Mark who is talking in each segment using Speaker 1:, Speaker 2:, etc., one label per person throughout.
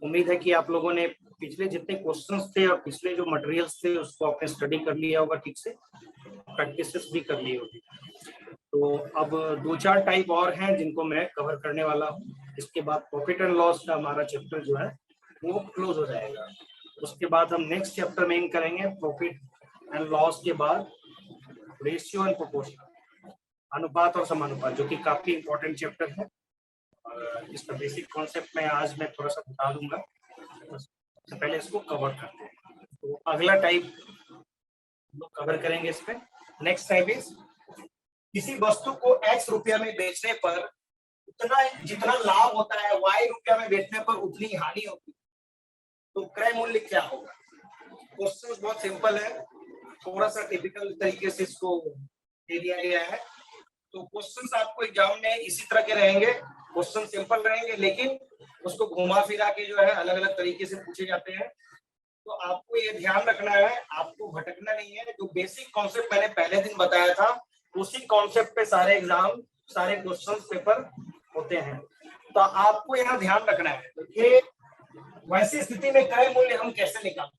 Speaker 1: उम्मीद है कि आप लोगों ने पिछले जितने क्वेश्चंस थे और पिछले जो मटेरियल्स थे उसको आपने स्टडी कर लिया होगा, ठीक से प्रैक्टिस भी कर ली होगी। तो अब 2-4 टाइप और हैं जिनको मैं कवर करने वाला हूँ। इसके बाद प्रॉफिट एंड लॉस का हमारा चैप्टर जो है वो क्लोज हो जाएगा। उसके बाद हम नेक्स्ट चैप्टर में करेंगे प्रॉफिट एंड लॉस के बाद रेशियो एंड प्रोपोर्शन, अनुपात और समानुपात, जो कि काफी इंपॉर्टेंट चैप्टर है। और इसका बेसिक कॉन्सेप्ट मैं आज थोड़ा सा बता दूंगा, सबसे पहले इसको कवर करते हैं। तो अगला टाइप लोग कवर करेंगे इस पे। नेक्स्ट टाइप इज किसी वस्तु को x रुपया में बेचने पर उतना जितना लाभ होता है y रुपया में बेचने पर उतनी हानि होती है। तो क्रय मूल्य क्या होगा? क्वेश्चन बहुत सिंपल है, थोड़ा सा टिपिकल तरीके से इसको दे दिया गया है। तो क्वेश्चंस आपको एग्जाम में इसी तरह के रहेंगे, क्वेश्चन सिंपल रहेंगे लेकिन उसको घुमा फिरा के जो है अलग अलग तरीके से पूछे जाते हैं। तो आपको ये ध्यान रखना है, आपको भटकना नहीं है। जो बेसिक कॉन्सेप्ट मैंने पहले दिन बताया था उसी कॉन्सेप्ट पे सारे एग्जाम, सारे क्वेश्चन पेपर होते हैं। तो आपको यहाँ ध्यान रखना है कि वैसी स्थिति में क्रय मूल्य हम कैसे निकालें।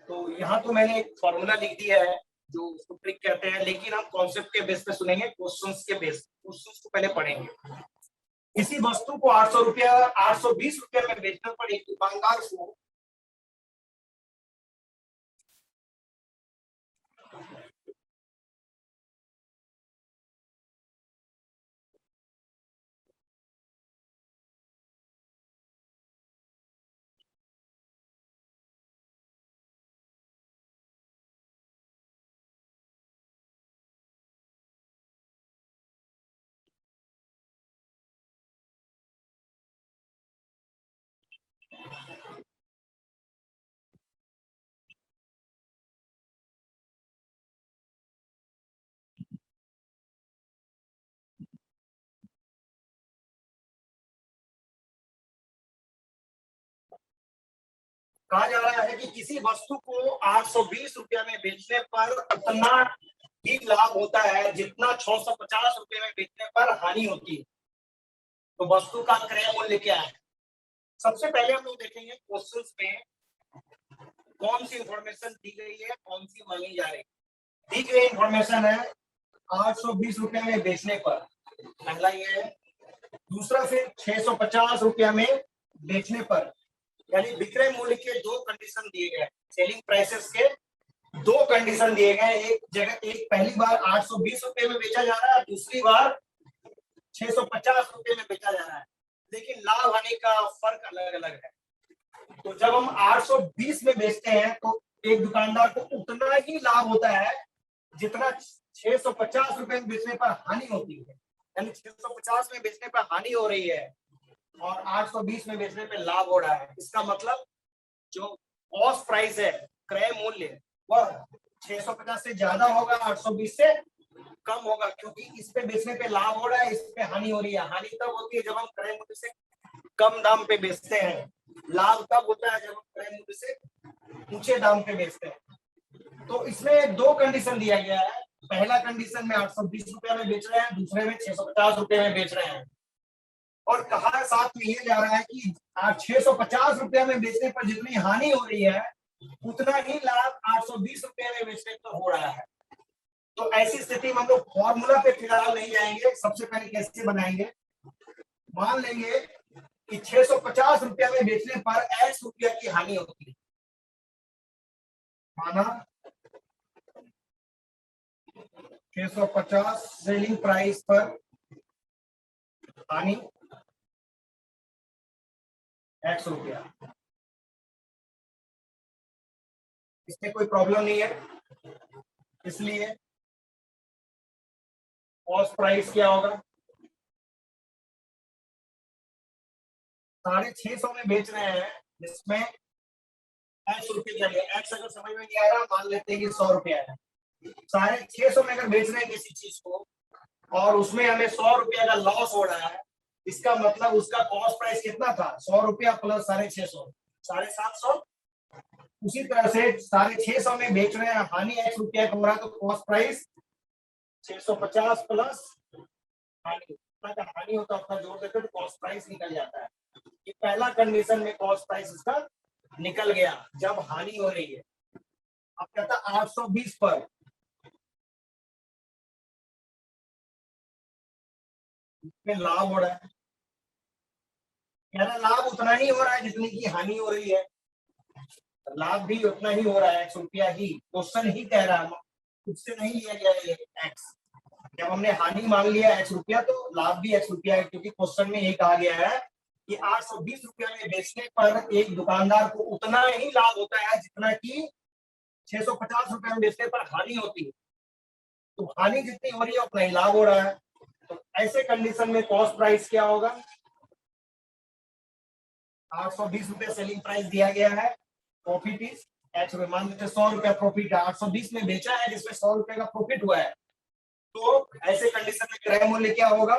Speaker 1: तो यहाँ तो मैंने एक फॉर्मूला लिख दिया है जो उसको ट्रिक कहते हैं, लेकिन हम कॉन्सेप्ट के बेस पे सुनेंगे, क्वेश्चंस के बेस, क्वेश्चंस को पहले पढ़ेंगे। किसी वस्तु को 820 रुपया में बेचने पर एक दुकानदार को कहा जा रहा है कि किसी वस्तु को 820 रुपया में बेचने पर उतना ही लाभ होता है जितना 650 रुपये में बेचने पर हानि होती है। तो वस्तु का क्रय मूल्य क्या है? सबसे पहले हम लोग देखेंगे क्वेश्चंस में कौन सी इंफॉर्मेशन दी गई है, कौन सी मांगी जा रही है। दी गई इंफॉर्मेशन है 820 रुपया में बेचने पर, पहला ये है। दूसरा फिर 650 रुपया में बेचने पर, यानी विक्रय मूल्य के दो कंडीशन दिए गए, सेलिंग प्राइसेस के दो कंडीशन दिए गए। एक जगह, एक पहली बार 820 रुपये में बेचा जा रहा है, दूसरी बार 650 रुपये में बेचा जा रहा है, लेकिन लाभ हानि का फर्क अलग अलग है। तो जब हम 820 में बेचते हैं तो एक दुकानदार को उतना ही लाभ होता है जितना 650 रुपये में बेचने पर हानि होती है। यानी 650 में बेचने पर हानि हो रही है और 820 में बेचने पे लाभ हो रहा है। इसका मतलब जो कॉस्ट प्राइस है, क्रय मूल्य, वह 650 से ज्यादा होगा, 820 से कम होगा, क्योंकि इस पे बेचने पे लाभ हो रहा है, इस पे हानि हो रही है। हानि तब होती है जब हम क्रय मूल्य से कम दाम पे बेचते हैं, लाभ तब होता है जब हम क्रय मूल्य से ऊंचे दाम पे बेचते हैं। तो इसमें दो कंडीशन दिया गया है। पहला कंडीशन में 820 रुपया में बेच रहे हैं, दूसरे में 650 रुपये में बेच रहे हैं। और कहा साथ में ये जा रहा है कि 650 रुपया में बेचने पर जितनी हानि हो रही है उतना ही लाभ 820 रुपये में बेचने पर हो रहा है। तो ऐसी स्थिति में हम लोग फॉर्मूला पे फिलहाल नहीं जाएंगे। सबसे पहले कैसे बनाएंगे, मान लेंगे कि 650 रुपया में बेचने पर x रुपया की हानि होती है। माना 650 सेलिंग प्राइस पर हानि x रुपया। इसमें कोई प्रॉब्लम नहीं है, इसलिए कॉस्ट प्राइस क्या होगा, 650 में बेच रहे हैं, जिसमें x रुपये चाहिए। x अगर समझ में नहीं आ रहा, मान लेते हैं कि 100 रुपया है। 650 में अगर बेच रहे हैं किसी चीज को और उसमें हमें 100 रुपया का लॉस हो रहा है, इसका मतलब उसका कॉस्ट प्राइस कितना था, 100 रुपया प्लस 650, 750। उसी तरह से 650 में बेच रहे हैं, हानि x रुपया का हो रहा है, तो कॉस्ट प्राइस 650 प्लस हानि, हानि होता है, अपना जोड़ देते तो कॉस्ट प्राइस निकल जाता है। ये पहला कंडीशन में कॉस्ट प्राइस इसका निकल गया जब हानि हो रही है। अब कहता 820 पर में लाभ हो रहा है, कह रहा लाभ उतना ही हो रहा है जितनी की हानि हो रही है, लाभ भी उतना ही हो रहा है, ₹1 ही। क्वेश्चन ही कह रहा है, खुद से नहीं लिया गया ये एक्स। जब हमने हानि मांग लिया ₹1 तो लाभ भी ₹1 है, क्योंकि क्वेश्चन में ये कहा गया है कि ₹820 में बेचने पर एक दुकानदार को उतना ही लाभ होता है जितना कि ₹650 में बेचने पर हानि होती है। तो हानि जितनी हो रही है उतना ही लाभ हो रहा है। तो ऐसे कंडीशन में कॉस्ट प्राइस क्या होगा? ₹820 सेलिंग प्राइस दिया गया है, प्रॉफिट इज एक्स। मान लेते ₹100 प्रॉफिट है, 820 में बेचा है जिसमें ₹100 का प्रॉफिट हुआ है। तो ऐसे कंडीशन में क्रय मूल्य क्या होगा?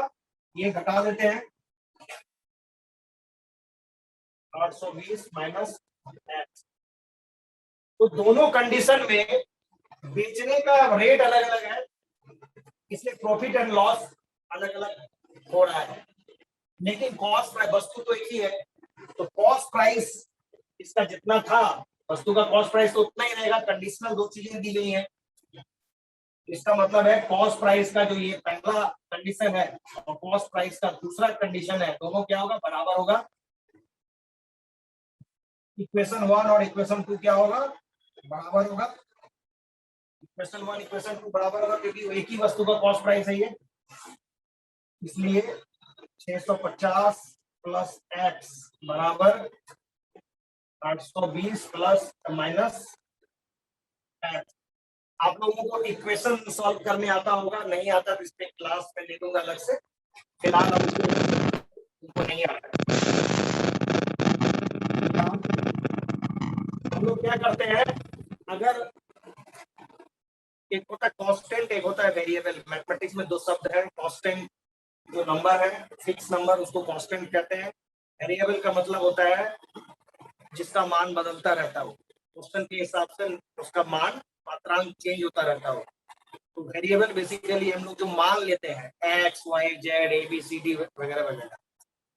Speaker 1: ये घटा देते हैं, 820 माइनस एक्स। तो दोनों कंडीशन में बेचने का रेट अलग अलग है, इसलिए प्रॉफिट एंड लॉस अलग अलग हो रहा है, लेकिन कॉस्ट प्राइस वस्तु तो एक ही है। तो कॉस्ट प्राइस इसका जितना था, वस्तु का कॉस्ट प्राइस तो उतना ही रहेगा। कंडीशनल दो चीजें दी गई हैं, इसका मतलब है कॉस्ट प्राइस का जो ये पहला कंडीशन है और कॉस्ट प्राइस का दूसरा कंडीशन है, दोनों क्या होगा? बराबर होगा। इक्वेशन 1 और इक्वेशन 2 क्या होगा? बराबर होगा। इक्वेशन 1 इक्वेशन 2 बराबर होगा, क्योंकि एक ही वस्तु का कॉस्ट प्राइस है ये, इसलिए 650 प्लस एक्स बराबर 820 प्लस माइनस एक्स। आप लोगों को इक्वेशन सॉल्व करने आता होगा, नहीं आता तो इस पे क्लास में ले दूंगा अलग से, फिलहाल हम इसको नहीं आता। हम लोग क्या करते हैं, अगर एक होता है कांस्टेंट, एक होता है वेरिएबल। मैथमेटिक्स में दो शब्द है, कांस्टेंट जो नंबर है, फिक्स नंबर, उसको कांस्टेंट कहते हैं। वेरिएबल का मतलब होता है जिसका मान बदलता रहता हो, क्वेश्चन के हिसाब से उसका मान मात्रांक चेंज होता रहता हो। तो वेरिएबल बेसिकली हम लोग जो मान लेते हैं, X Y Z A B C D वगैरह वगैरह,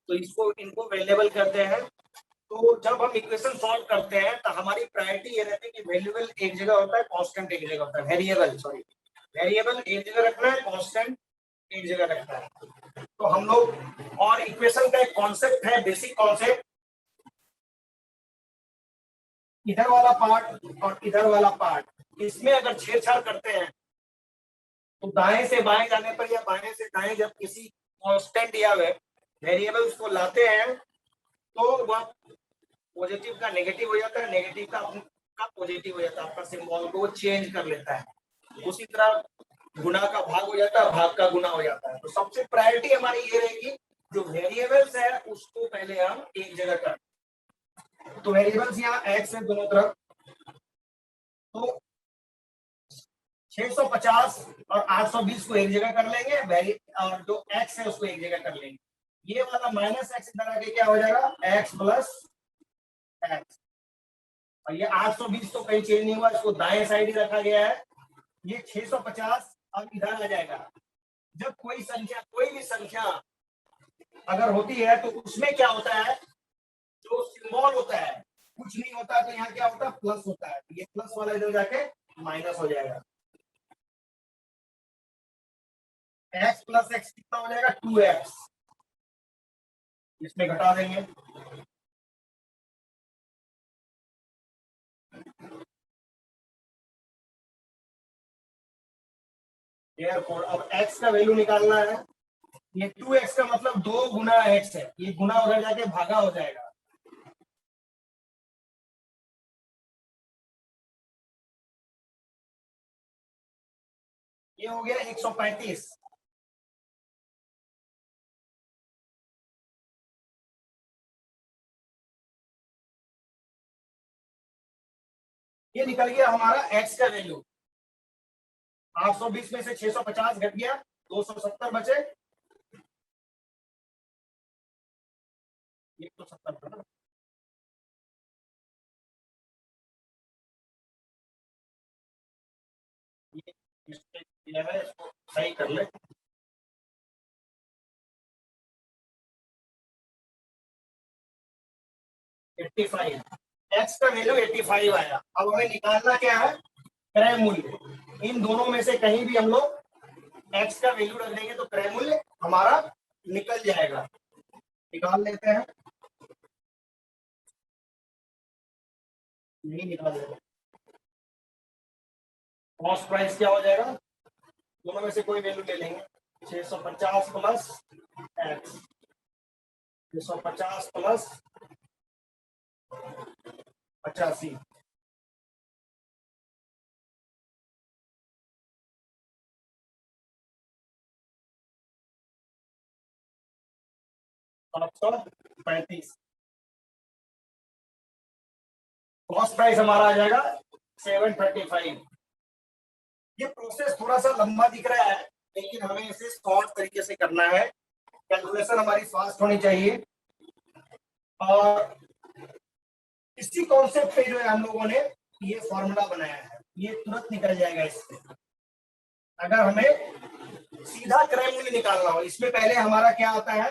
Speaker 1: तो इसको इनको वेरिएबल करते हैं। तो जब हम इक्वेशन सॉल्व करते हैं तो हमारी प्रायोरिटी ये रहती है कि वेरिएबल एक जगह होता है, कांस्टेंट एक जगह होता है। वेरिएबल एक जगह रखना है, कांस्टेंट एक जगह रखना है। तो हम लोग, और इक्वेशन का एक कॉन्सेप्ट है, बेसिक कॉन्सेप्ट, इधर वाला पार्ट और इधर वाला पार्ट, इसमें अगर छेड़छाड़ करते हैं तो दाएं से बाएं जाने पर या बाएं से दाएं जब किसी कांस्टेंट या वेरिएबल को लाते हैं तो वह पॉजिटिव का नेगेटिव हो जाता है, नेगेटिव का पॉजिटिव हो जाता है, आपका सिंबल को चेंज कर लेता है। उसी तरह गुना का भाग हो जाता है, भाग का गुना हो जाता है। तो सबसे प्रायोरिटी हमारी ये रहेगी, जो वेरिएबल्स है उसको पहले हम एक जगह कर। तो वेरिएबल्स यहाँ एक्स है दोनों तरफ, तो 650 और 820 को एक जगह कर लेंगे, और जो एक्स है उसको एक जगह कर लेंगे। ये वाला माइनस एक्स इधर आके क्या हो जाएगा? X plus x. और ये 820 तो कहीं चेंज नहीं हुआ, इसको दाएं साइड ही रखा गया है। ये 650 अब इधर आ जाएगा। जब कोई संख्या, कोई भी संख्या अगर होती है तो उसमें क्या होता है, जो सिंबल होता है कुछ नहीं होता, तो यहाँ क्या होता है? प्लस होता है। तो ये प्लस वाला इधर जाके माइनस हो जाएगा। एक्स प्लस एक्स कितना हो जाएगा? 2x। इसमें घटा देंगे, एयरपोर्ट। अब x का वैल्यू निकालना है, ये 2x का मतलब 2 गुना x है, ये गुना उधर जाके भागा हो जाएगा। ये हो गया 135। ये निकल गया हमारा x का वैल्यू। 820 में से 650 घट गया, 270 बचे। 170 था ना, ये मिस्टेक किया है, इसको सही कर ले। 85, एक्स का वैल्यू 85 आया। अब हमें निकालना क्या है, क्रय मूल्य। इन दोनों में से कहीं भी हम लोग एक्स का वैल्यू रख देंगे तो क्रय मूल्य हमारा निकल जाएगा। निकाल लेते हैं, नहीं निकाल लेते। कॉस्ट प्राइस क्या हो जाएगा, दोनों में से कोई वैल्यू ले लेंगे, 650 plus x, 650 plus 85, 735। Cost price हमारा आ जाएगा 735। ये प्रोसेस थोड़ा सा लंबा दिख रहा है, लेकिन हमें इसे शॉर्ट तरीके से करना है। कैलकुलेशन हमारी फास्ट होनी चाहिए, और इसी कॉन्सेप्ट पे जो है हम लोगों ने ये फॉर्मूला बनाया है, ये तुरंत निकल जाएगा इससे। अगर हमें सीधा क्रय मूल्य निकालना हो, इसमें पहले हमारा क्या आता है,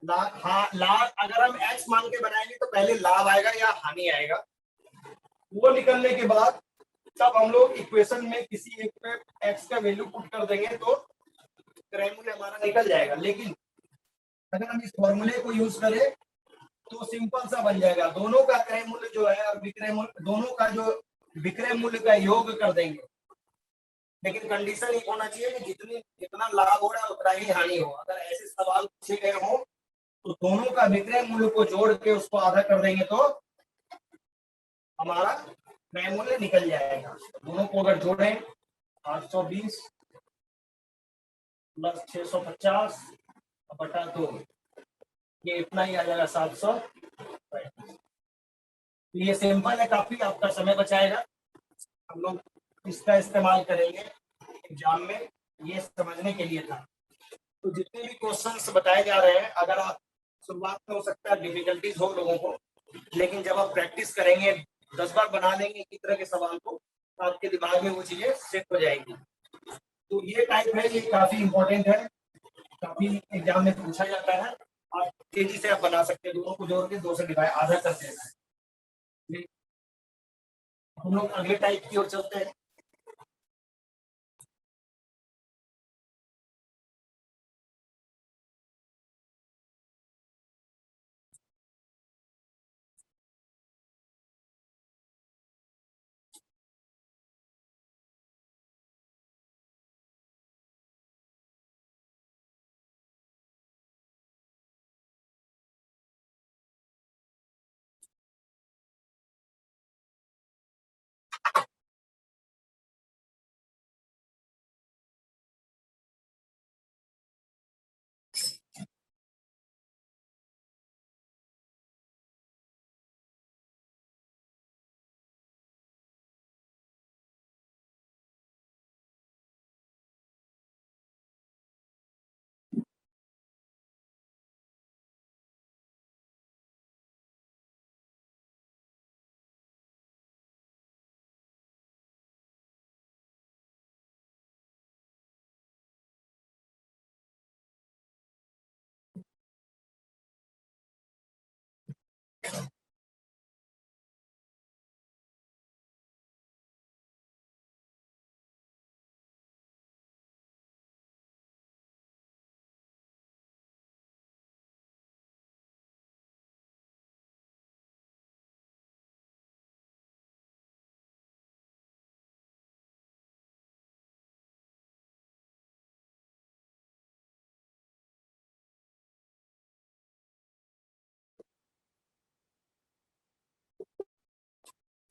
Speaker 1: लाभ। हाँ, लाभ अगर हम एक्स मान के बनाएंगे तो पहले लाभ आएगा या हानि आएगा, वो निकलने के बाद तब हम लोग इक्वेशन में किसी एक पे एक्स का वैल्यू पुट कर देंगे तो क्रय मूल्य हमारा निकल जाएगा। लेकिन अगर हम इस फॉर्मूले को यूज करें तो सिंपल सा बन जाएगा, दोनों का क्रय मूल्य जो है और विक्रय मूल्य, दोनों का जो विक्रय मूल्य का योग कर देंगे। लेकिन कंडीशन ये होना चाहिए कि जितना लाभ हो रहा है उतना ही हानि हो। अगर ऐसे सवाल पूछे गए हो तो दोनों का विक्रय मूल्य को जोड़ के उसको आधा कर देंगे तो हमारा क्रय मूल्य निकल जाएगा। दोनों को अगर जोड़ें, 820 प्लस 650 बटा 2, ये इतना ही आ जाएगा 700। ये सिंपल है काफी, आपका समय बचाएगा। हम लोग इसका इस्तेमाल करेंगे एग्जाम में, ये समझने के लिए था। तो जितने भी क्वेश्चंस बताए जा रहे हैं, अगर आप शुरुआत में हो सकता है डिफिकल्टीज हो लोगों को, लेकिन जब आप प्रैक्टिस करेंगे 10 बार बना लेंगे इस तरह के सवाल को, तो आपके दिमाग में वो चीजें सेट हो जाएगी। तो ये टाइप है, ये काफी इंपॉर्टेंट है, काफी एग्जाम में पूछा जाता है। आप तेजी से आप बना सकते हैं, दोनों को जोड़ के 2 से डिवाइड आधा कर देना है। हम लोग अगले टाइप की ओर चलते हैं।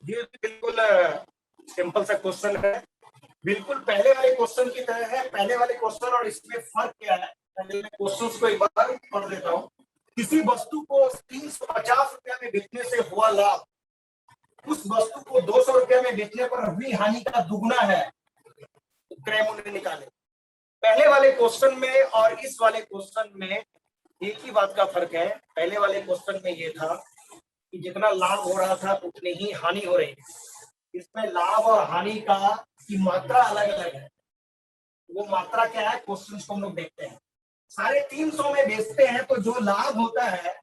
Speaker 1: ये बिल्कुल सिंपल सा क्वेश्चन है, बिल्कुल पहले वाले क्वेश्चन की तरह है। पहले वाले क्वेश्चन और इसमें फर्क क्या है, पहले मैं क्वेश्चन को एक बार पढ़ देता हूँ। किसी वस्तु को 350 रुपया में बेचने से हुआ लाभ, उस वस्तु को 200 रुपया में बेचने पर हुई हानि का दुगना है, तो क्रय मूल्य निकाले। पहले वाले क्वेश्चन में और इस वाले क्वेश्चन में एक ही बात का फर्क है। पहले वाले क्वेश्चन में ये था कि जितना लाभ हो रहा था उतनी ही हानि हो रही है। इसमें लाभ और हानि का की मात्रा अलग अलग है। वो मात्रा क्या है, क्वेश्चन को हम लोग देखते हैं। 350 में बेचते हैं तो जो लाभ होता है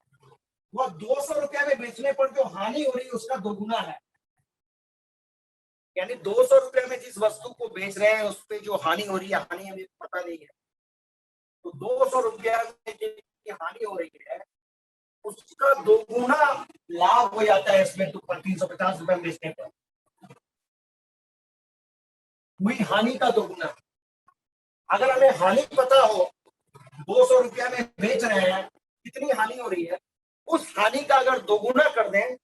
Speaker 1: वह 200 रुपया में बेचने पर जो हानि हो रही है उसका दोगुना है। यानी 200 रुपया में जिस वस्तु को बेच रहे हैं उस पर जो हानि हो रही है, हानि हमें पता नहीं है, तो 200 रुपया में जो हानि हो रही है उसका दोगुना लाभ हो जाता है इसमें, तो 350 रुपए में बेचने पर हुई हानि का दोगुना। अगर हमें हानि पता हो, 200 रुपया में बेच रहे हैं, कितनी हानि हो रही है, उस हानि का अगर दोगुना कर दें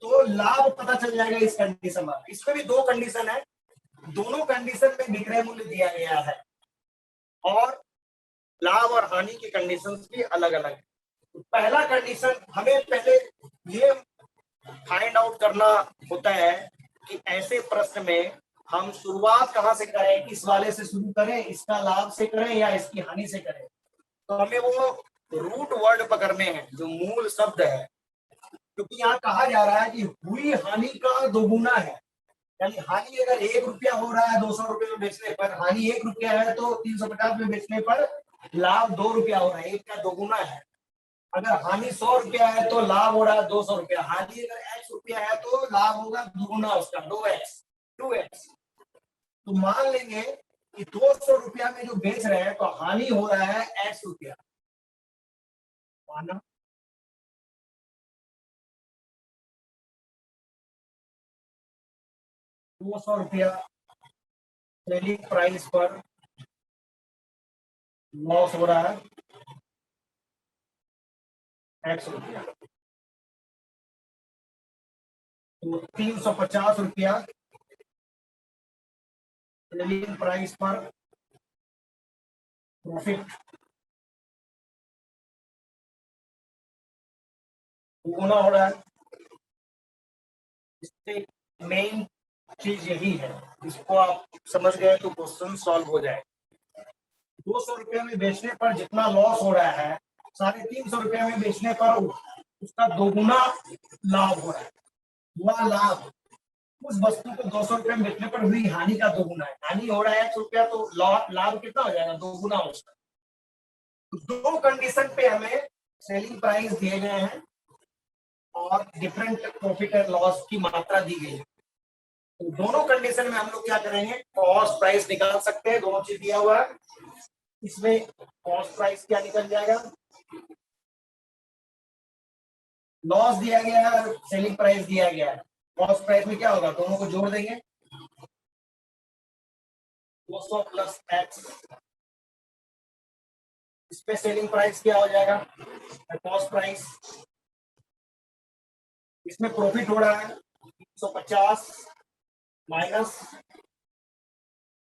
Speaker 1: तो लाभ पता चल जाएगा इस कंडीशन में। इसमें भी दो कंडीशन है, दोनों कंडीशन में विक्रय मूल्य दिया गया है और लाभ और हानि की कंडीशंस भी अलग अलग है। तो पहला कंडीशन हमें पहले ये फाइंड आउट करना होता है कि ऐसे प्रश्न में हम शुरुआत कहां से करें, किस वाले से शुरू करें, इसका लाभ से करें या इसकी हानि से करें। तो हमें वो रूट वर्ड पकड़ने हैं जो मूल शब्द है, क्योंकि यहाँ कहा जा रहा है कि हुई हानि का दोगुना है। यानी हानि अगर 1 रुपया हो रहा है 200 रुपये में बेचने पर, हानि 1 रुपया है, तो 350 में बेचने पर लाभ 2 रुपया हो रहा है, एक का दोगुना है। अगर हानि 100 रुपया है तो लाभ हो रहा है 200 रुपया। हानि अगर x रुपया है तो लाभ होगा दोगुना उसका, 2x। तो मान लेंगे कि 200 रुपया में जो बेच रहे हैं तो हानि हो रहा है x रुपया, माना 200 रुपया सेलिंग प्राइस पर लॉस हो रहा है x रुपया, तो 350 रुपया सेलिंग प्राइस पर प्रॉफिट दोगुना हो रहा है। इससे मेन चीज यही है, इसको आप समझ गए तो क्वेश्चन सॉल्व हो जाए। 200 रुपये में बेचने पर जितना लॉस हो रहा है, 350 रुपये में बेचने पर उसका दोगुना लाभ हो रहा है। वह लाभ उस वस्तु को 200 रुपये में बेचने पर हुई हानि का दोगुना है। हानि हो रहा है 1 रुपया, तो लाभ कितना हो जाएगा, दोगुना हो जाएगा। तो दो कंडीशन पे हमें सेलिंग प्राइस दिए गए हैं और डिफरेंट प्रॉफिट एंड लॉस की मात्रा दी गई है। तो दोनों कंडीशन में हम लोग क्या करेंगे, कॉस्ट प्राइस निकाल सकते हैं, दोनों चीज दिया हुआ है। इसमें कॉस्ट प्राइस क्या निकल जाएगा, लॉस दिया गया है, सेलिंग प्राइस दिया गया है। कॉस्ट प्राइस में क्या होगा, दोनों को जोड़ देंगे, 200 प्लस एक्स, इस पे सेलिंग प्राइस क्या हो जाएगा, कॉस्ट प्राइस। इसमें प्रॉफिट हो रहा है 350 माइनस,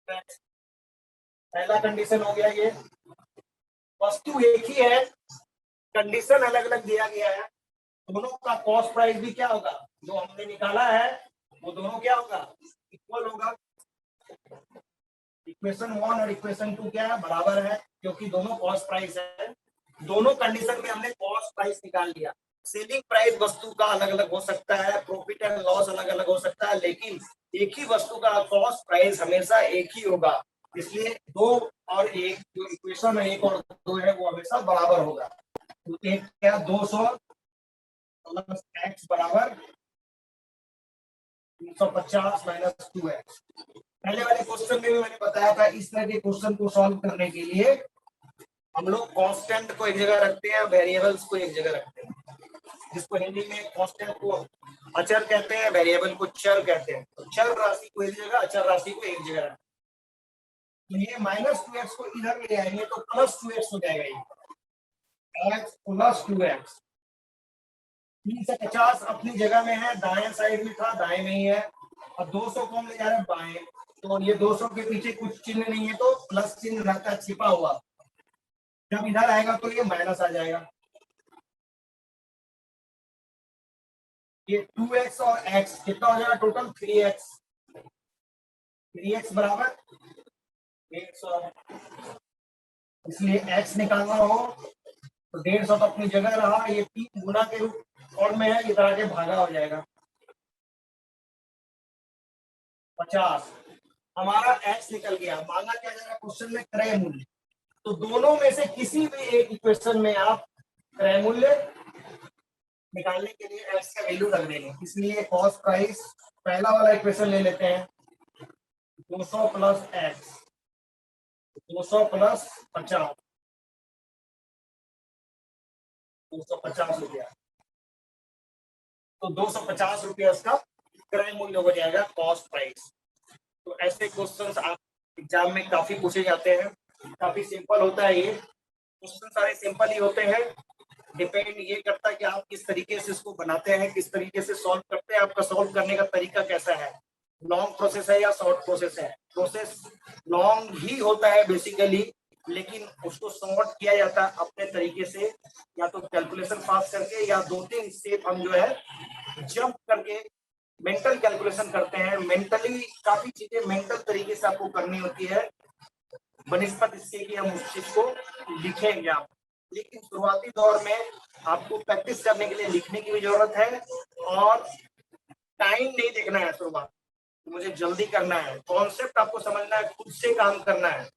Speaker 1: पहला कंडीशन हो गया ये। वस्तु एक ही है, कंडीशन अलग अलग दिया गया है, दोनों का कॉस्ट प्राइस भी क्या होगा, जो हमने निकाला है वो दोनों क्या होगा, इक्वल होगा। इक्वेशन 1 और इक्वेशन 2 क्या है, बराबर है, क्योंकि दोनों कॉस्ट प्राइस है। दोनों कंडीशन में हमने कॉस्ट प्राइस निकाल लिया। सेलिंग प्राइस वस्तु का अलग अलग हो सकता है, प्रॉफिट एंड लॉस अलग अलग हो सकता है, लेकिन एक ही वस्तु का कॉस्ट प्राइस हमेशा एक ही होगा। इसलिए 2 और 1 जो इक्वेशन है, 1 और 2 है, वो हमेशा बराबर होगा। तो एक क्या, 200 प्लस एक्स बराबर 350 माइनस 2x। पहले वाले क्वेश्चन में भी मैंने बताया था, इस तरह के क्वेश्चन को सॉल्व करने के लिए हम लोग कांस्टेंट को एक जगह रखते हैं, वेरिएबल्स को एक जगह रखते हैं, जिसको हिंदी में कांस्टेंट को अचर कहते हैं, वेरिएबल को चर कहते हैं। तो चर राशि को एक जगह, अचर राशि को एक जगह रखते हैं। तो ये माइनस 2x को इधर ले आएंगे तो प्लस 2x हो जाएगा, ये x प्लस 2x। 350 अपनी जगह में है, दाएं साइड में था, दाएं में ही है। अब 200 को हम ले जा रहे हैं बाएं, तो ये 200 के पीछे कुछ चिन्ह नहीं है तो प्लस चिन्ह रहता है छिपा हुआ, जब इधर आएगा तो ये माइनस आ जाएगा। ये 2x और x कितना हो जाएगा, टोटल 3x। 3x बराबर 150, इसलिए x निकालना हो तो 150 तो अपनी जगह रहा, ये 3 गुना के रूप फॉर्म में है, इधर आके भागा हो जाएगा 50। हमारा x निकल गया। मांगा क्या जा रहा है क्वेश्चन में, क्रय मूल्य। तो दोनों में से किसी भी एक इक्वेशन में आप क्रय मूल्य निकालने के लिए एक्स का वैल्यू रख देंगे, इसलिए कॉस्ट प्राइस पहला वाला इक्वेशन ले लेते हैं, 200 प्लस एक्स, 200 प्लस 50, 250 रुपया, तो 250 रुपया इसका क्रय मूल्य हो जाएगा, कॉस्ट प्राइस। तो ऐसे क्वेश्चंस आप एग्जाम में काफी पूछे जाते हैं, काफी सिंपल होता है ये क्वेश्चन, सारे सिंपल ही होते हैं। डिपेंड ये करता है कि आप किस तरीके से इसको बनाते हैं, किस तरीके से सॉल्व करते हैं, आपका सॉल्व करने का तरीका कैसा है, लॉन्ग प्रोसेस है या शॉर्ट प्रोसेस है। प्रोसेस लॉन्ग ही होता है बेसिकली, लेकिन उसको शॉर्ट किया जाता है अपने तरीके से, या तो कैलकुलेशन पास करके या 2-3 स्टेप हम जो है जंप करके मेंटल कैलकुलेशन करते हैं। मेंटली काफी चीजें मेंटल तरीके से आपको करनी होती है, बनिस्पत इसके कि हम उस चीज को लिखेंगे आप। लेकिन शुरुआती दौर में आपको प्रैक्टिस करने के लिए लिखने की भी जरूरत है, और टाइम नहीं देखना है शुरुआत, मुझे जल्दी करना है, कॉन्सेप्ट आपको समझना है, खुद से काम करना है।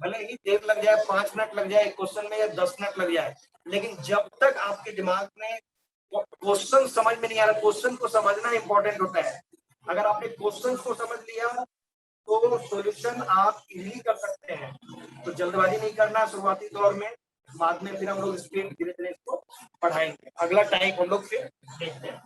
Speaker 1: भले ही देर लग जाए, 5 मिनट लग जाए क्वेश्चन में या 10 मिनट लग जाए, लेकिन जब तक आपके दिमाग में क्वेश्चन समझ में नहीं आ रहा, क्वेश्चन को समझना इंपॉर्टेंट होता है। अगर आपने क्वेश्चन को समझ लिया तो सॉल्यूशन आप इजीली कर सकते हैं। तो जल्दबाजी नहीं करना शुरुआती दौर में, बाद में फिर हम लोग स्पीड धीरे धीरे इसको बढ़ाएंगे। अगला टाइप हम लोग फिर देखते हैं।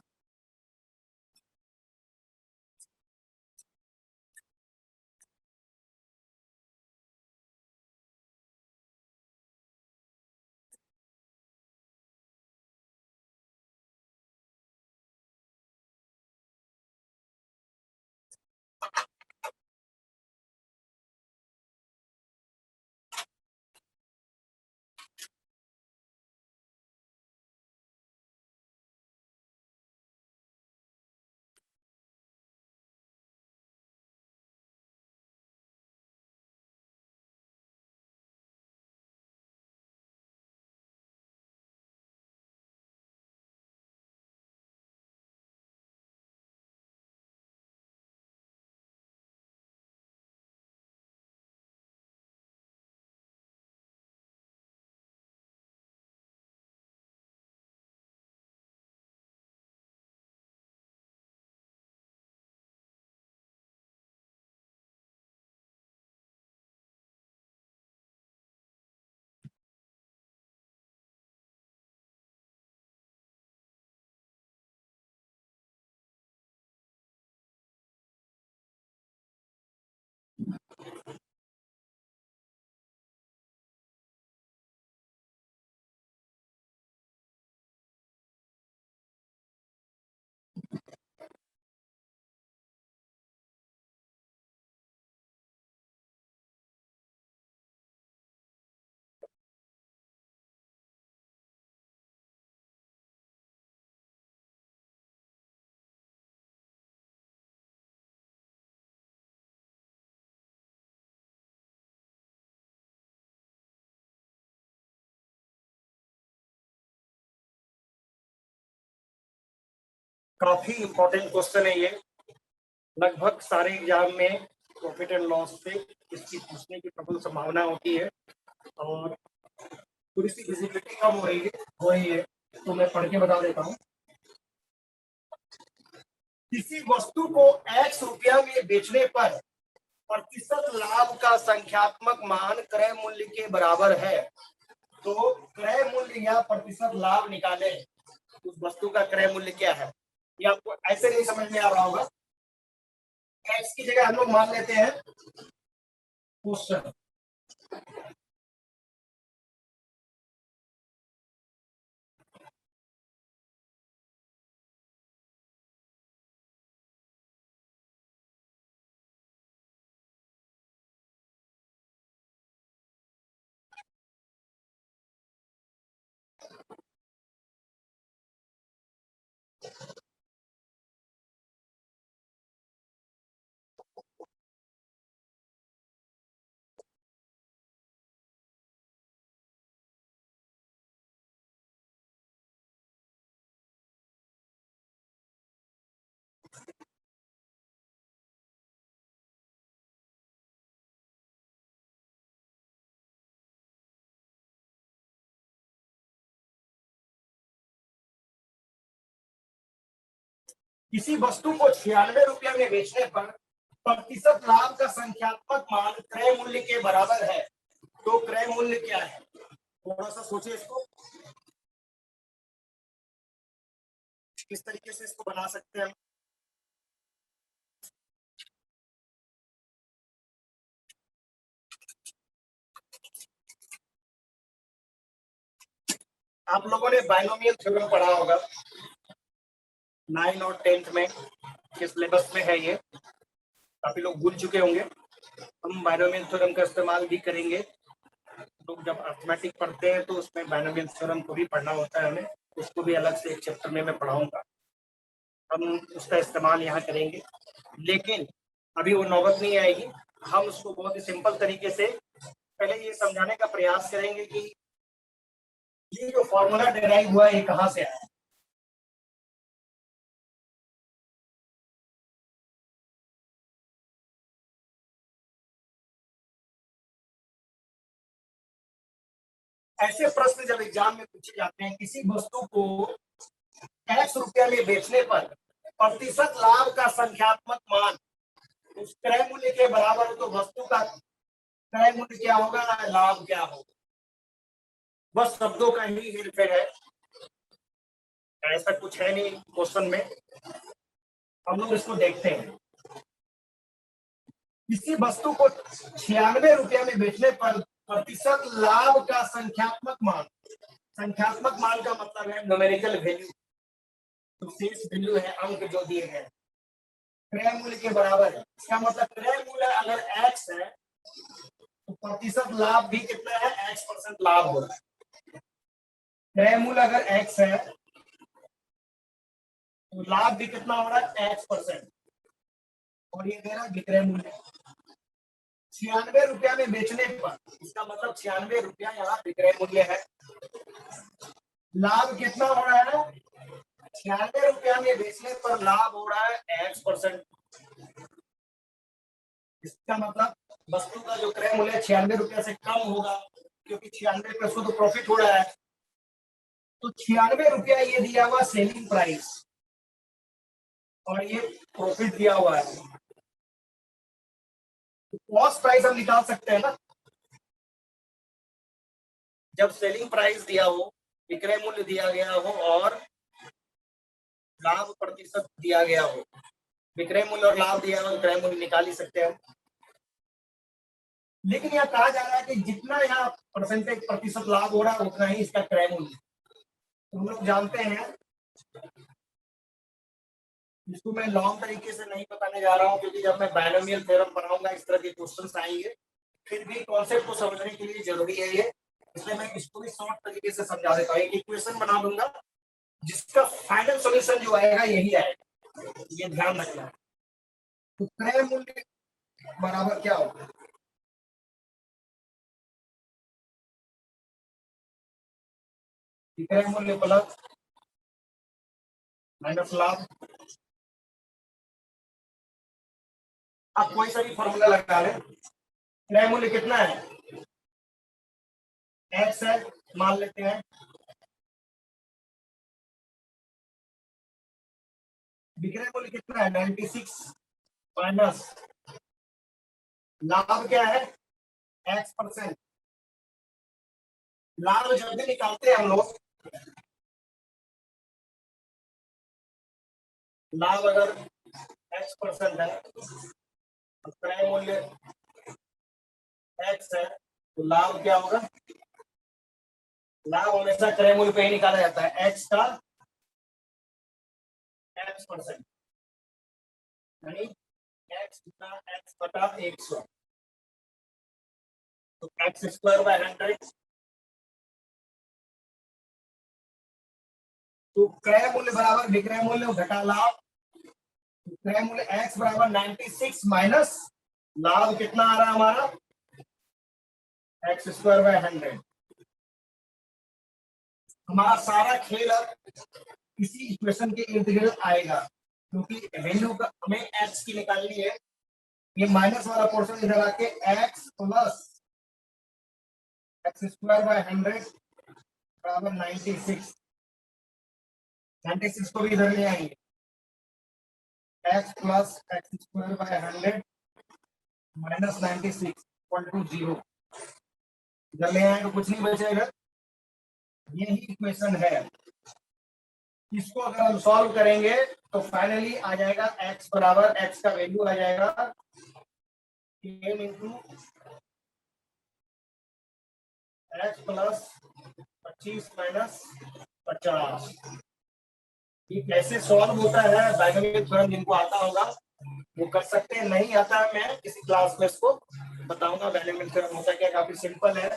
Speaker 1: काफी इंपॉर्टेंट क्वेश्चन है ये, लगभग सारे एग्जाम में प्रॉफिट एंड लॉस से इसकी पूछने की प्रबल संभावना होती है, और थोड़ी सी विजिबिलिटी कम हो रही है। तो मैं पढ़ के बता देता हूँ। किसी वस्तु को एक्स रुपया में बेचने पर प्रतिशत लाभ का संख्यात्मक मान क्रय मूल्य के बराबर है। तो क्रय मूल्य या प्रतिशत लाभ निकाले, उस वस्तु का क्रय मूल्य क्या है। ये आपको ऐसे नहीं समझ में आ रहा होगा। एक्स की जगह हम लोग मान लेते हैं क्वेश्चन, किसी वस्तु को 96 रुपया में बेचने पर प्रतिशत लाभ का संख्यात्मक मान क्रय मूल्य के बराबर है, तो क्रय मूल्य क्या है? थोड़ा सा सोचिए इसको, किस तरीके से इसको बना सकते हैं हम। आप लोगों ने बाइनोमियल थ्योरम पढ़ा होगा 9 और 10th में, किस सिलेबस में है ये, काफी लोग भूल चुके होंगे। हम बाइनोमियल थ्योरम का इस्तेमाल भी करेंगे। लोग जब अर्थमेटिक पढ़ते हैं तो उसमें बाइनोमियल थ्योरम को भी पढ़ना होता है हमें, उसको भी अलग से एक चैप्टर में मैं पढ़ाऊंगा। हम उसका इस्तेमाल यहाँ करेंगे, लेकिन अभी वो नौबत नहीं आएगी। हम उसको बहुत ही सिंपल तरीके से पहले ये समझाने का प्रयास करेंगे कि ये जो फॉर्मूला डिराइव हुआ है ये कहाँ से आया। ऐसे प्रश्न जब एग्जाम में पूछे जाते हैं, किसी वस्तु को x रुपया में बेचने पर प्रतिशत लाभ का संख्यात्मक मान उस क्रय मूल्य के बराबर हो, तो वस्तु का क्रय मूल्य क्या होगा, लाभ क्या होगा। बस शब्दों का ही हेरफेर है, ऐसा कुछ है नहीं क्वेश्चन में। हम लोग इसको देखते हैं। किसी वस्तु को 96 रुपया में बेचने पर प्रतिशत लाभ का संख्यात्मक मान, संख्यात्मक मान का मतलब है न्यूमेरिकल वैल्यू, तो शेष वैल्यू है अंक जो दिए गए क्रय मूल्य के बराबर है। इसका मतलब क्रय मूल्य अगर x है तो प्रतिशत लाभ भी कितना है, x% लाभ हो रहा है। क्रय मूल्य अगर x है तो लाभ भी कितना हो रहा है, x%। और ये दे रहा विक्रय मूल्य 96 रुपया में बेचने पर, इसका मतलब 96 रुपया यहाँ विक्रय मूल्य है। लाभ कितना हो रहा है, 96 रुपया में बेचने पर लाभ हो रहा है x%। इसका मतलब वस्तु का जो क्रय मूल्य 96 रुपया से कम होगा, क्योंकि 96 पे शुद्ध प्रॉफिट हो रहा है। तो 96 रुपया ये दिया हुआ सेलिंग प्राइस और ये प्रॉफिट दिया हुआ है। तो कॉस्ट प्राइस हम निकाल सकते हैं ना, जब सेलिंग प्राइस दिया हो, विक्रय मूल्य दिया गया हो और लाभ प्रतिशत दिया गया हो, विक्रय मूल्य और लाभ दिया हो, क्रय मूल्य निकाल ही सकते हैं। लेकिन यहाँ कहा जा रहा है कि जितना यहाँ परसेंटेज प्रतिशत लाभ हो रहा है उतना ही इसका क्रय मूल्य। तो हम लोग जानते हैं, इसको मैं लॉन्ग तरीके से नहीं बताने जा रहा हूँ, क्योंकि जब मैं बाइनोमियल थ्योरम पढ़ाऊंगा इस तरह के क्वेश्चंस आएंगे। फिर भी कॉन्सेप्ट को समझने के लिए जरूरी है ये, इसलिए मैं इसको भी शॉर्ट तरीके से समझा देता हूँ। एक इक्वेशन बना दूंगा जिसका फाइनल सॉल्यूशन जो आएगा यही आएगा, ये ध्यान रखना है। तो क्रय मूल्य बराबर क्या होगा, विक्रय मूल्य प्लस माइनस लाभ। आप कोई सा भी फॉर्मूला लगा लें। क्रय मूल्य कितना है, x है मान लेते हैं। विक्रय मूल्य कितना है, 96 माइनस लाभ क्या है, x%। लाभ जब भी निकालते हैं हम लोग, लाभ अगर x% है तो क्रय मूल्य x है, तो लाभ क्या होगा, लाभ हमेशा क्रय मूल्य पे ही निकाला जाता है, x का x%, यानी x कितना, x बटा 100, तो x²/100। तो क्रय मूल्य बराबर विक्रय मूल्य घटा लाभ, क्रय मूल्य x बराबर 96 माइनस लाभ कितना आ रहा है हमारा, x²/100। हमारा सारा खेल अब इसी इक्वेशन के इर्द गिर्द आएगा, क्योंकि वैल्यू का हमें x की निकालनी है। ये माइनस वाला पोर्शन इधर आके x प्लस x²/100 बराबर 96 को भी इधर ले आएंगे। X plus X square by 100 minus 96 equal to 0। जब ले आएगा कुछ नहीं बचेगा, यही इक्वेशन है। इसको अगर हम सॉल्व करेंगे तो फाइनली आ जाएगा x बराबर, x का वैल्यू आ जाएगा 10 इंटू एक्स प्लस 25 माइनस 50। ये कैसे सॉल्व होता है बायनोमियल थ्योरम जिनको आता होगा वो कर सकते हैं, नहीं आता है मैं किसी क्लास में इसको बताऊंगा बायनोमियल थ्योरम होता क्या, काफी सिंपल है।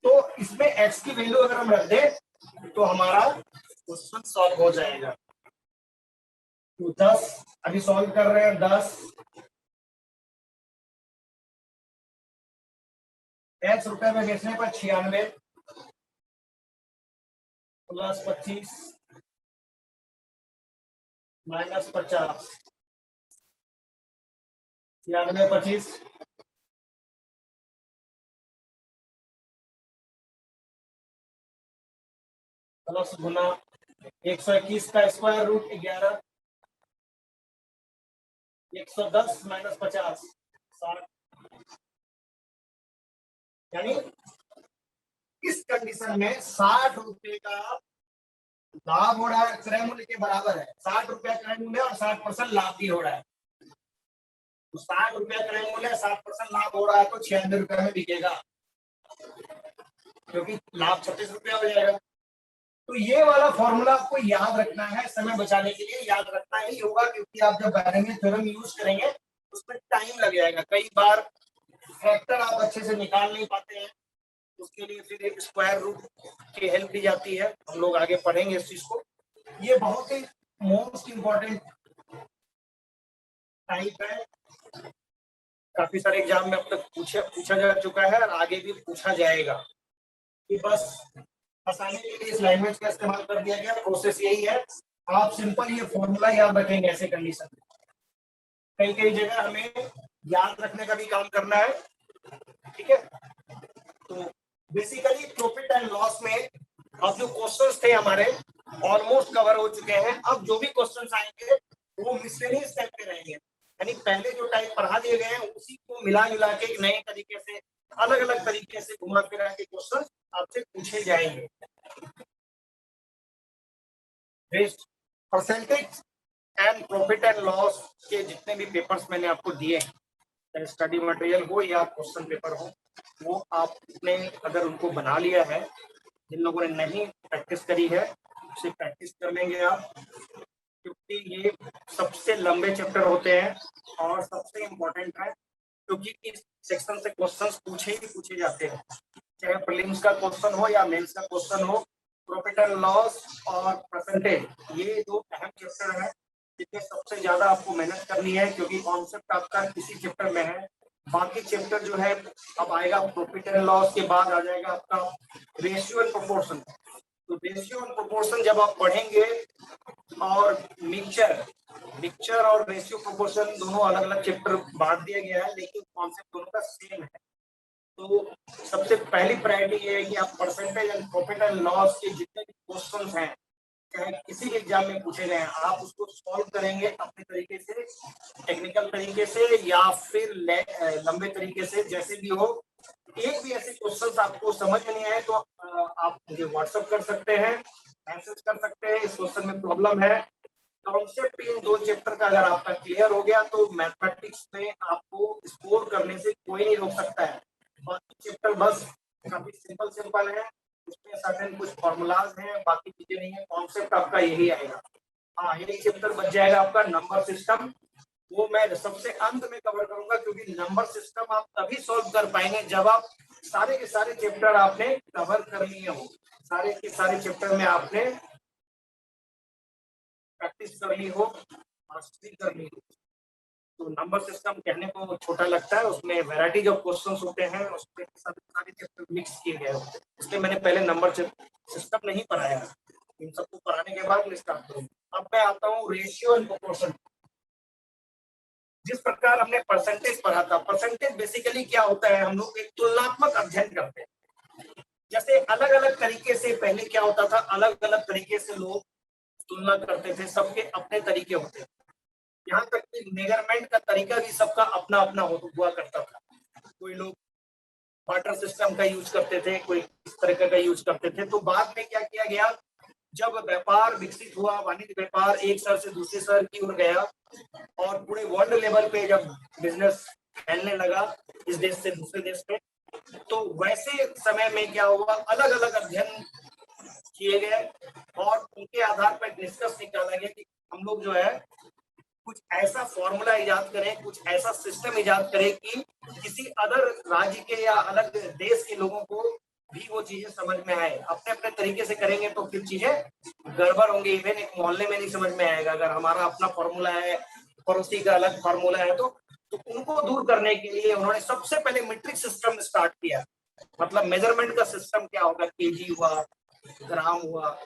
Speaker 1: तो इसमें x की वैल्यू अगर हम रख दें तो हमारा क्वेश्चन सॉल्व हो जाएगा। तो 10 अभी सॉल्व कर रहे हैं, 10 x रुपए में बेचने पर 96 प्लस 25 माइनस 50, 96 25 प्लस गुना 121 का स्क्वायर रूट 11, 110 माइनस 50 60। यानी इस कंडीशन में 60 रुपए का लाभ हो रहा है, क्रय मूल्य के बराबर है। 60 रुपया क्रय मूल्य और 60% लाभ भी हो रहा है। तो 60 रुपया क्रय मूल्य, 60% लाभ हो रहा है तो 96 रुपये में बिकेगा, क्योंकि लाभ 36 रुपया हो जाएगा। तो ये वाला फॉर्मूला आपको याद रखना है, समय बचाने के लिए याद रखना ही होगा, क्योंकि आप जब बायनोमियल थ्योरम यूज करेंगे उसमें टाइम लग जाएगा। कई बार फैक्टर आप अच्छे से निकाल नहीं पाते हैं, उसके लिए फिर एक स्क्वायर रूट की हेल्प ली जाती है। हम लोग आगे पढ़ेंगे इस चीज को। ये बहुत ही मोस्ट इम्पोर्टेंट टाइप है, काफी सारे एग्जाम में अब तक पूछा जा चुका है और आगे भी पूछा जाएगा। कि बस आसानी के लिए इस लैंग्वेज का इस्तेमाल कर दिया गया, प्रोसेस यही है। आप सिंपल ये फॉर्मूला याद रखेंगे ऐसे कंडीशन में। कई कई जगह हमें याद रखने का भी काम करना है, ठीक है। तो बेसिकली प्रॉफिट एंड लॉस में अब जो क्वेश्चंस थे हमारे ऑलमोस्ट कवर हो चुके हैं। अब जो भी क्वेश्चंस आएंगे वो मिसलेनियस टाइप के रहेंगे, यानी पहले जो टाइप पढ़ा दिए गए हैं उसी को मिला जुला के एक नए तरीके से, अलग अलग तरीके से घुमा फिरा के क्वेश्चन आपसे पूछे जाएंगे। Percentage and profit and loss के जितने भी पेपर्स मैंने आपको दिए, स्टडी मटेरियल हो या क्वेश्चन पेपर हो, वो आपने अगर उनको बना लिया है, जिन लोगों ने नहीं प्रैक्टिस करी है उसे प्रैक्टिस कर लेंगे आप, क्योंकि ये सबसे लंबे चैप्टर होते हैं और सबसे इम्पोर्टेंट है, क्योंकि इस सेक्शन से क्वेश्चंस पूछे ही पूछे जाते हैं, चाहे प्रीलिम्स का क्वेश्चन हो या मेंस का क्वेश्चन हो। प्रॉफिट एंड लॉस और परसेंटेज ये दो अहम चैप्टर है जिसमें सबसे ज्यादा आपको मेहनत करनी है, क्योंकि कॉन्सेप्ट आपका किसी चैप्टर में है। बाकी चैप्टर जो है अब आएगा, प्रॉफिट एंड लॉस के बाद आ जाएगा आपका रेशियो एंड प्रोपोर्शन। तो रेशियो एंड प्रोपोर्शन जब आप पढ़ेंगे, और मिक्सचर और रेशियो प्रोपोर्शन दोनों अलग अलग चैप्टर बांट दिया गया है, लेकिन कॉन्सेप्ट दोनों का सेम है। तो सबसे पहली प्रायोरिटी ये है कि आप percentage and profit and loss के जितने भी क्वेश्चंस हैं, चाहे किसी भी एग्जाम में पूछे गए, आप उसको सॉल्व करेंगे अपने तरीके से, टेक्निकल तरीके से या फिर लंबे तरीके से, जैसे भी हो। एक भी ऐसे क्वेश्चंस आपको समझ में नहीं आए तो आप मुझे व्हाट्सएप कर सकते हैं, मैसेज कर सकते हैं, इस क्वेश्चन में प्रॉब्लम है। कॉन्सेप्ट इन दो चैप्टर का अगर आपका क्लियर हो गया तो मैथमेटिक्स में आपको स्कोर करने से कोई नहीं रोक सकता है। बाकी चैप्टर बस काफी सिंपल है, उसमें सर्टेन कुछ फॉर्मूलाज हैं, बाकी चीजें नहीं है, कॉन्सेप्ट आपका यही आएगा। हाँ, यही चैप्टर बच जाएगा आपका नंबर सिस्टम, वो मैं सबसे अंत में कवर करूंगा, क्योंकि नंबर सिस्टम आप तभी सॉल्व कर पाएंगे जब आप सारे के सारे चैप्टर आपने कवर कर लिए हो, सारे के सारे चैप्टर में आपने प्रैक्टिस कर ली हो, मास्टरी कर ली हो। तो नंबर सिस्टम कहने को छोटा लगता है, उसमें वैरायटी ऑफ क्वेश्चंस होते हैं, उसमें सारे चैप्टर मिक्स किए गए होते हैं, इसलिए मैंने पहले नंबर सिस्टम नहीं पढ़ाया। इन सबको पढ़ाने के बाद मैं स्टार्ट करूंगा। अब मैं आता हूँ रेशियो एंड प्रोपोर्शन। जिस प्रकार हमने परसेंटेज पढ़ा था, परसेंटेज बेसिकली क्या होता है, हम लोग एक तुलनात्मक अध्ययन करते हैं। जैसे अलग अलग तरीके से पहले क्या होता था, अलग अलग तरीके से लोग तुलना करते थे, सबके अपने तरीके होते हैं। यहाँ तक कि मेजरमेंट का तरीका भी सबका अपना अपना हुआ करता था। कोई लोग वाटर सिस्टम का यूज करते थे, कोई इस तरह का यूज करते थे। तो बाद में क्या किया गया, जब व्यापार विकसित हुआ, वाणिज्य व्यापार एक शहर से दूसरे शहर की ओर गया और पूरे वर्ल्ड लेवल पे जब बिजनेस फैलने लगा इस देश से दूसरे देश पे, तो वैसे समय में क्या हुआ, अलग अलग अध्ययन किए गए और उनके आधार पर निष्कर्ष निकाला गया कि हम लोग जो है कुछ ऐसा फॉर्मूला इजाद करें, कुछ ऐसा सिस्टम इजाद करें कि किसी अदर राज्य के या अलग देश के लोगों को भी वो चीजें समझ में आए। अपने अपने तरीके से करेंगे तो फिर चीजें गड़बड़ होंगी। इवन एक मोहल्ले में नहीं समझ में आएगा। अगर हमारा अपना फॉर्मूला है, पड़ोसी का अलग फॉर्मूला है, तो उनको दूर करने के लिए उन्होंने सबसे पहले मीट्रिक सिस्टम स्टार्ट किया। मतलब मेजरमेंट का सिस्टम क्या होगा, केजी हुआ, ग्राम हुआ,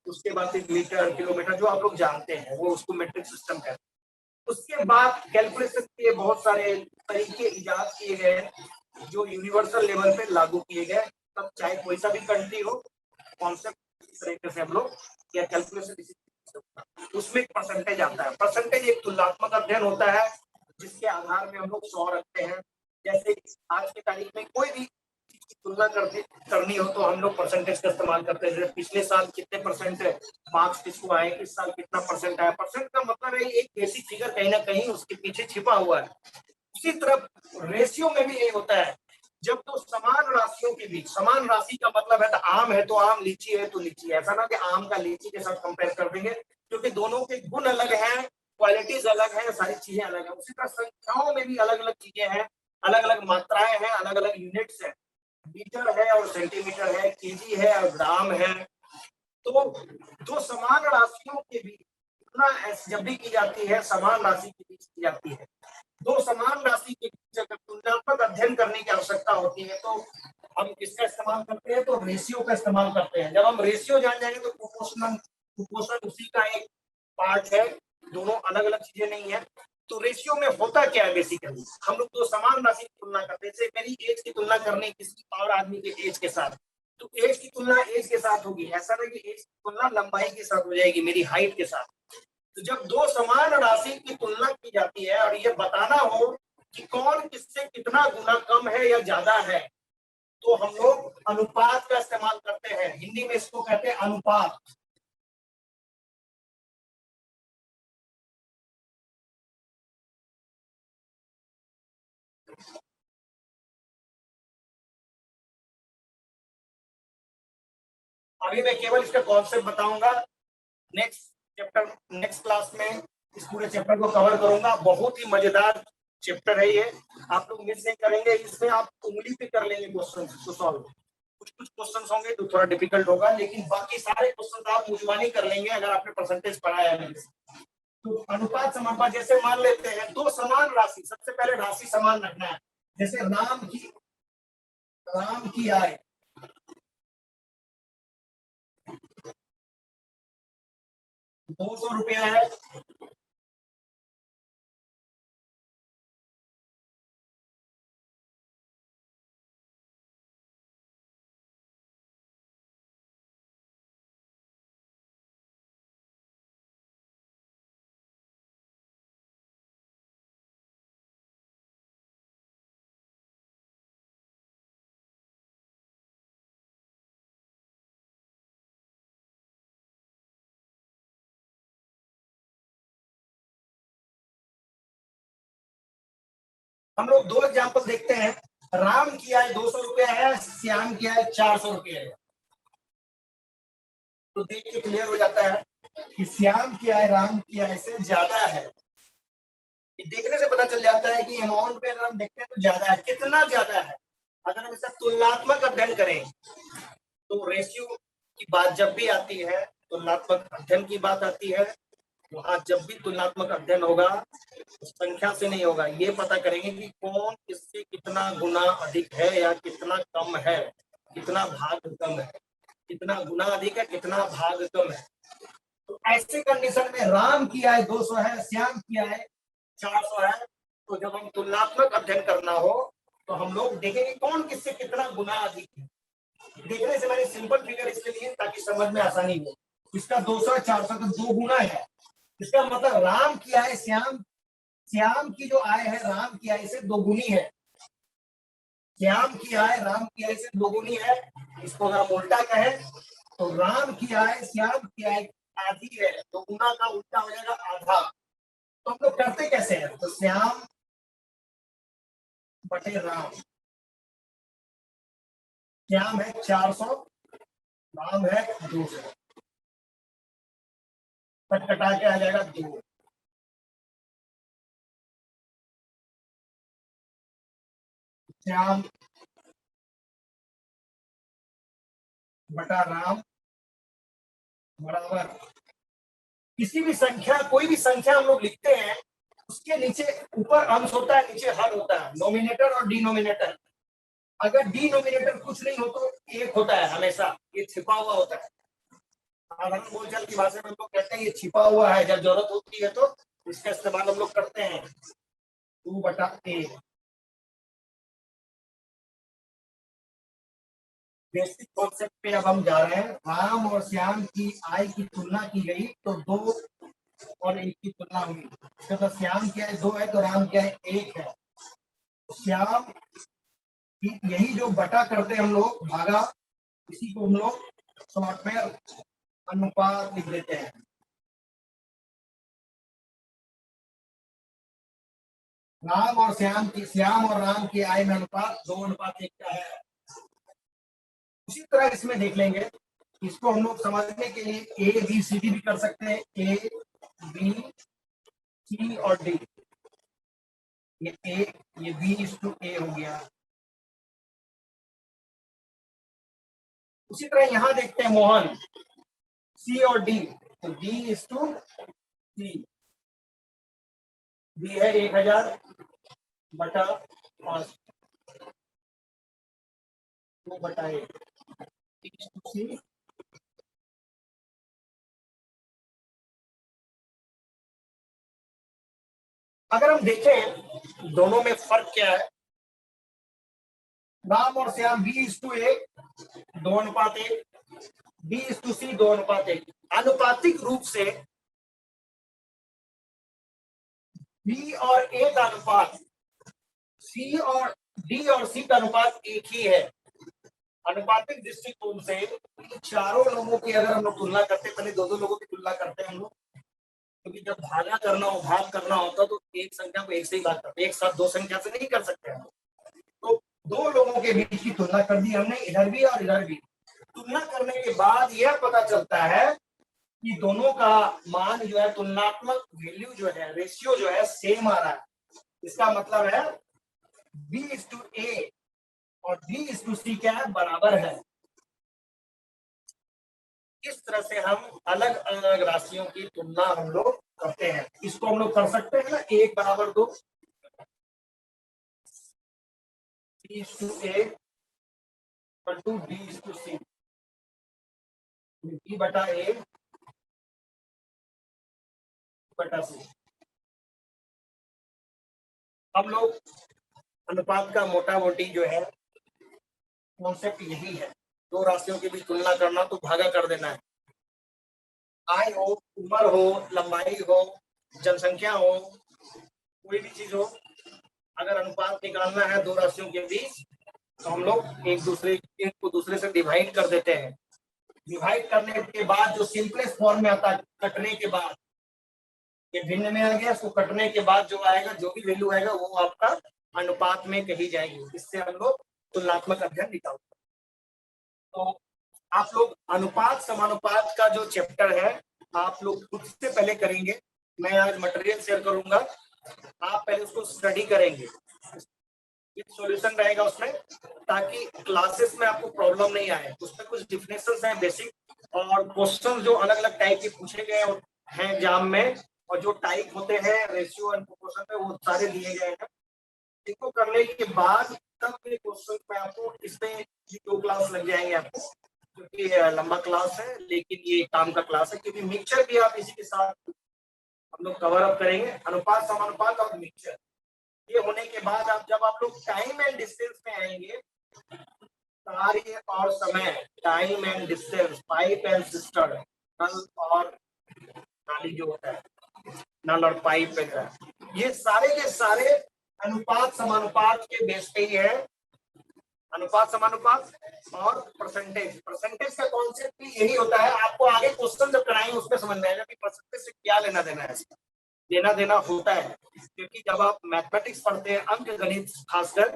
Speaker 1: उसके बाद फिर मीटर, किलोमीटर, जो आप लोग जानते हैं वो उसको मीट्रिक सिस्टम कहते हैं। उसके बाद कैलकुलेशन के बहुत सारे तरीके इजाद किए गए जो यूनिवर्सल लेवल पे लागू किए गए। तब चाहे कोई सा भी कंट्री हो, कॉन्सेप्ट इस तरीके से हम लोग या कैलकुलेशन उसमें एक परसेंटेज आता है। परसेंटेज एक तुलनात्मक अध्ययन होता है जिसके आधार में हम लोग 100 रखते हैं। जैसे आज की तारीख में कोई भी तुलना करनी हो तो हम लोग परसेंटेज का इस्तेमाल करते हैं। पिछले साल कितने परसेंट मार्क्स किसको आए, किस साल कितना परसेंट आया। परसेंट का मतलब है एक बेसिक फिगर कहीं ना कहीं उसके पीछे छिपा हुआ है। उसी तरह रेशियो में भी यही होता है। जब तो समान राशियों के बीच, समान राशि का मतलब है तो आम है तो आम, लीची है तो लीची। ऐसा ना कि आम का लीची के साथ कंपेयर कर देंगे, क्योंकि दोनों के गुण अलग हैं, क्वालिटीज अलग है, सारी चीजें अलग है। उसी तरह संख्याओं में भी अलग अलग चीजें हैं, अलग अलग मात्राएं हैं, अलग अलग यूनिट्स हैं। मीटर है और सेंटीमीटर है, केजी है और ग्राम है। तो दो समान राशियों के बीच तुलना जब भी की जाती है, समान राशि के बीच की जाती है। दो समान राशि के बीच अगर तुलनात्मक अध्ययन करने की आवश्यकता होती है तो हम किसका इस्तेमाल करते हैं, तो रेशियो का इस्तेमाल करते हैं। जब हम रेशियो जान जाएंगे तो प्रोपोर्शन उसी का एक पार्ट है, दोनों अलग अलग चीजें नहीं है। तो रेशियो में होता क्या है, बेसिकली हम लोग तो समान राशि की तुलना करते हैं। जैसे मेरी एज की तुलना करनी किसी और आदमी के एज के साथ, तो एज की तुलना एज के साथ होगी। ऐसा नहीं कि एज की तुलना लंबाई के साथ हो जाएगी, मेरी हाइट के साथ। तो जब दो समान राशि की तुलना की जाती है और ये बताना हो कि कौन किससे कितना गुना कम है या ज्यादा है, तो हम लोग अनुपात का इस्तेमाल करते हैं। हिंदी में इसको कहते हैं अनुपात। अभी मैं केवल इसका कॉन्सेप्ट बताऊंगा। नेक्स्ट चैप्टर, नेक्स्ट क्लास में इस पूरे चैप्टर को कवर करूंगा। बहुत ही मजेदार चैप्टर है ये, आप लोग मिस नहीं करेंगे। इसमें आप उंगली पे कर लेंगे क्वेश्चन को सॉल्व। कुछ कुछ क्वेश्चन होंगे तो थोड़ा डिफिकल्ट होगा, लेकिन बाकी सारे क्वेश्चन आप मुझवानी कर लेंगे अगर आपने परसेंटेज पढ़ाया है। तो अनुपात समानुपात, जैसे मान लेते हैं दो समान राशि, सबसे पहले राशि समान रखना है। जैसे राम की आय 200 रुपया है, हम लोग दो एग्जाम्पल देखते हैं। राम की आय 200 रुपया है, श्याम की आय 400 रुपया है। तो देख के क्लियर हो जाता है कि श्याम की आय राम की आय से ज्यादा है। देखने से पता चल जाता है कि अमाउंट पे अगर हम देखते हैं तो ज्यादा है। कितना ज्यादा है, अगर हम इसका तुलनात्मक अध्ययन करें तो रेशियो की बात जब भी आती है, तुलनात्मक अध्ययन की बात आती है, वहां जब भी तुलनात्मक अध्ययन होगा तो संख्या से नहीं होगा। ये पता करेंगे कि कौन किससे कितना गुना अधिक है या कितना कम है, कितना भाग कम है, कितना गुना अधिक है, कितना भाग कम है। तो ऐसे कंडीशन में राम की आय 200 है, श्याम की आय 400 है। तो जब हम तुलनात्मक अध्ययन करना हो तो हम लोग देखेंगे कौन किससे कितना गुना अधिक है। देखने से मैंने सिंपल फिगर इसके लिए ताकि समझ में आसानी हो। इसका 200 400 तो 2 गुना है, इसका मतलब राम की आय श्याम, श्याम की जो आय है राम की आय से दोगुनी है। श्याम की आय राम की आय से दोगुनी है। इसको अगर हम उल्टा कहें तो राम की आय श्याम की आय आधी है, दोगुना का उल्टा हो जाएगा आधा। तो हम लोग करते कैसे हैं, तो श्याम बटे राम, श्याम है 400, राम है 200, कट कटा के आ जाएगा 2। श्याम बटा राम बराबर, किसी भी संख्या, कोई भी संख्या हम लोग लिखते हैं उसके नीचे ऊपर अंश होता है, नीचे हर होता है, नोमिनेटर और डिनोमिनेटर। अगर डिनोमिनेटर कुछ नहीं हो तो एक होता है हमेशा, ये छिपा हुआ होता है। साधारण बोलचाल की भाषा में हम लोग कहते हैं ये छिपा हुआ है, जब जरूरत होती है तो इसका इस्तेमाल हम लोग करते हैं। 2/1। बेसिक कॉन्सेप्ट पे अब हम जा रहे हैं। राम और श्याम की आय की तुलना की गई तो 2 और 1 की तुलना हुई, तो श्याम की आय 2 है तो राम की आय 1 है। श्याम यही जो बटा करते हैं हम लोग भागा, इसी को हम लोग शॉर्ट में अनुपात लिख देते हैं। राम और श्याम और राम की आय में अनुपात 2:1 का है। उसी तरह इसमें देख लेंगे, इसको हम लोग समझने के लिए ए बी सी डी भी कर सकते हैं। ए बी सी और डी, ये ए ये बी इज टू ए हो गया। उसी तरह यहां देखते हैं मोहन, सी और डी, तो D is to C, D है 1000 बटा 5, 2/8 सी। अगर हम देखें दोनों में फर्क क्या है, राम और Shyam B is to A 2:1, B is to C 2:1। आनुपातिक रूप से बी और ए का अनुपात, सी और डी और सी का अनुपात एक ही है। अनुपातिक दृष्टिकोण से चारों लोगों की अगर हम लोग तुलना करते हैं, पहले 2-2 लोगों की तुलना करते हैं हम लोग, क्योंकि जब भागा करना हो, भाग करना होता तो एक संख्या को एक से ही भाग करते, एक साथ 2 संख्या से नहीं कर सकते हम। तो 2 लोगों के बीच की तुलना कर दी हमने, इधर भी और इधर भी। तुलना करने के बाद यह पता चलता है कि दोनों का मान जो है, तुलनात्मक वैल्यू जो है, रेशियो जो है सेम आ रहा है। इसका मतलब है बी इज टू ए और डी इज टू सी क्या है, बराबर है। इस तरह से हम अलग अलग राशियों की तुलना हम लोग करते हैं। इसको हम लोग कर सकते हैं ना, 1 = 2, B is to A to D is to C, B बटा ए बटा सी। हम लोग अनुपात का मोटा मोटी जो है कॉन्सेप्ट यही है, 2 राशियों की भी तुलना करना तो भागा कर देना है। आय हो, उम्र हो, लंबाई हो, जनसंख्या हो, कोई भी चीज हो, अगर अनुपात निकालना है 2 राशियों के बीच तो हम लोग एक को दूसरे से डिवाइड कर देते हैं। डिवाइड करने के बाद जो सिंपलेस्ट फॉर्म में आता है, कटने के बाद, ये भिन्न में आ गया, इसको कटने के बाद जो आएगा, जो भी वैल्यू आएगा वो आपका अनुपात में कही जाएगी। इससे हम लोग तुलनात्मक अध्ययन निकालते हैं। तो आप लोग अनुपात समानुपात का जो चैप्टर है आप लोग खुद से पहले करेंगे। मैं आज मटेरियल शेयर करूंगा, आप पहले उसको स्टडी करेंगे, सॉल्यूशन रहेगा उसमें, ताकि क्लासेस में आपको प्रॉब्लम नहीं आए। उसमें कुछ डिफिनेशंस हैं बेसिक, और क्वेश्चन जो अलग अलग टाइप के पूछे गए हैं एग्जाम में, और जो टाइप होते हैं रेशियो एंड प्रोपोर्शन में, वो सारे दिए गए हैं। इनको करने के बाद तब के क्वेश्चन में आपको इसमें 2 क्लास लग जाएंगे आपको, क्योंकि लंबा क्लास है, लेकिन ये काम का क्लास है, क्योंकि मिक्सचर भी आप इसी के साथ हम लोग कवर अप करेंगे। अनुपात समानुपात और मिक्सचर, ये होने के बाद जब आप लोग टाइम एंड डिस्टेंस में आएंगे, कार्य और समय, time and distance, pipe and cistern, नल और नाली जो होता है, नल और पाइप वगैरह, ये सारे के सारे अनुपात समानुपात के बेस पे ही है। अनुपात समानुपात और परसेंटेज, परसेंटेज का कॉन्सेप्ट भी यही होता है। आपको आगे क्वेश्चन जब कराएंगे उसमें समझ में आएगा कि परसेंटेज से क्या लेना देना है, लेना देना होता है। क्योंकि जब आप मैथमेटिक्स पढ़ते हैं, अंक गणित खासकर,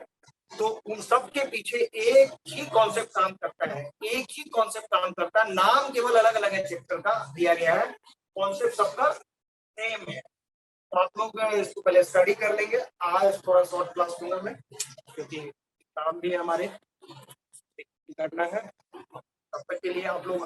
Speaker 1: तो उन सब के पीछे एक ही कॉन्सेप्ट काम करता है, एक ही कॉन्सेप्ट काम करता है। नाम केवल अलग अलग है, चैप्टर का दिया गया है, कॉन्सेप्ट सबका सेम है। तो आप लोग इसको पहले स्टडी कर लेंगे। आज थोड़ा शॉर्ट क्लास दूंगा मैं, क्योंकि काम भी हमारे करना है। तब तक के लिए आप लोग